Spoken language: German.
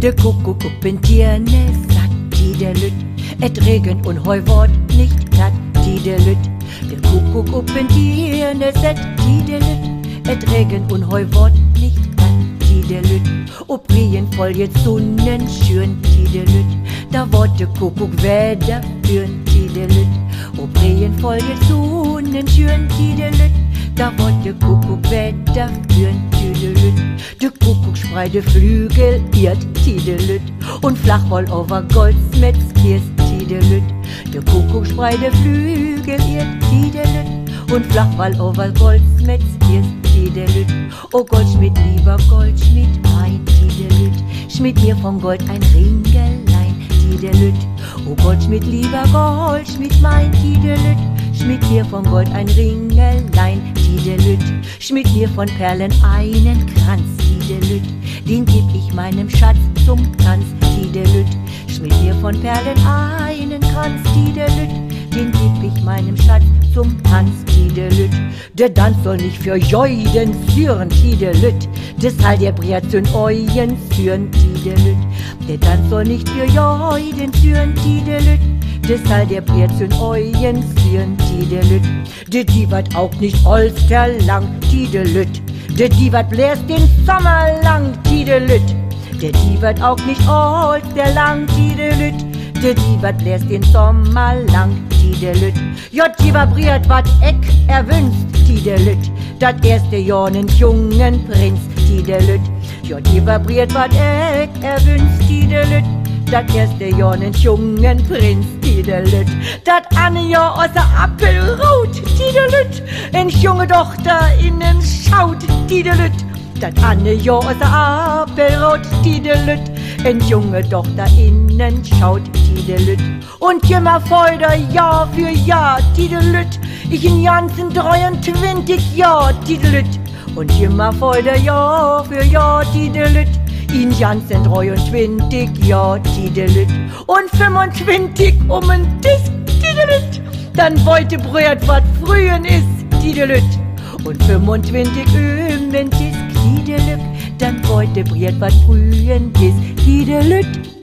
De Kuckuck up in Tierne satt, Tidelüt, et Regen und Heu wort nicht glatt, Tidelüt. De Kuckuck up in Tierne satt, Tidelüt, et Regen und Heu wort nicht glatt, Tidelüt. Ob Rien voll jetzt Sonnenschön, Tidelüt, da wort de Kuckuck Wetter führen, Tidelüt. Ob Rien voll jetzt Sonnenschön, Tidelüt, da wort de Kuckuck Wetter führen, Tidelüt. De Kuckuck sprei de Flügel irrt, Tidelüt, und flach wohl over Goldsmetzkirs, Tidelüt. De Kuckuck sprei de Flügel irrt, Tidelüt, und flach wohl over Goldsmetzkirs, Tidelüt. O Goldschmied, lieber Goldschmied, mein Tidelüt, schmied mir von Gold ein Ringelein, Tidelüt. O Goldschmied, lieber Goldschmied, mein Tidelüt, schmied mir von Gold ein Ringelein, Tidelüt. Schmied mir von Perlen einen Kranz, Tidelüt, den geb ich meinem Schatz zum Tanz, Tidelüt. Schmied mir von Perlen einen Kranz, Tidelüt, den geb ich meinem Schatz zum Tanz, Tidelüt. Der Tanz soll nicht für Jeuden führen, Tidelüt, deshalb der Briert in Euen führen, Tidelüt. Der Tanz soll nicht für Jeuden führen, Tidelüt, deshalb der Briert in Euen führen, Tidelüt. Der Diewert auch nicht olsterlang, Tidelüt, der Diewert bläst den Sommer lang, Tidelüt. Der Diewert auch nicht olsterlang, Tidelüt, der Diewert bläst den Sommer lang, Tidelüt. Jott Diewer briert wat Eck erwünscht, Tidelüt, dat erste Jahr nen jungen Prinz, Tidelüt. Jott Diewer briert wat Eck erwünscht, Tidelüt, dat erste Jahr nen jungen Prinz, Tidelüt. Dat ane Jahr aus der Appelrot, Tidelüt, en junge Tochter innen schaut, Tidelüt. Dat ane Jahr aus der Appelrot, Tidelüt, en junge Tochter innen schaut, Tidelüt. Und immer folder Jahr für Jahr, Tidelüt, ich in ganzen 23 Jahr, Tidelüt. Und immer folder Jahr für Jahr, Tidelüt, in ganzen 23 Jahr, Tidelüt. Und 25 en Tisch, Tidelüt, dann wollte Brot wat frühen ist, Tidelüt. Und 25 en Tisch, Tidelüt, dann wollte Brot wat frühen ist, Tidelüt.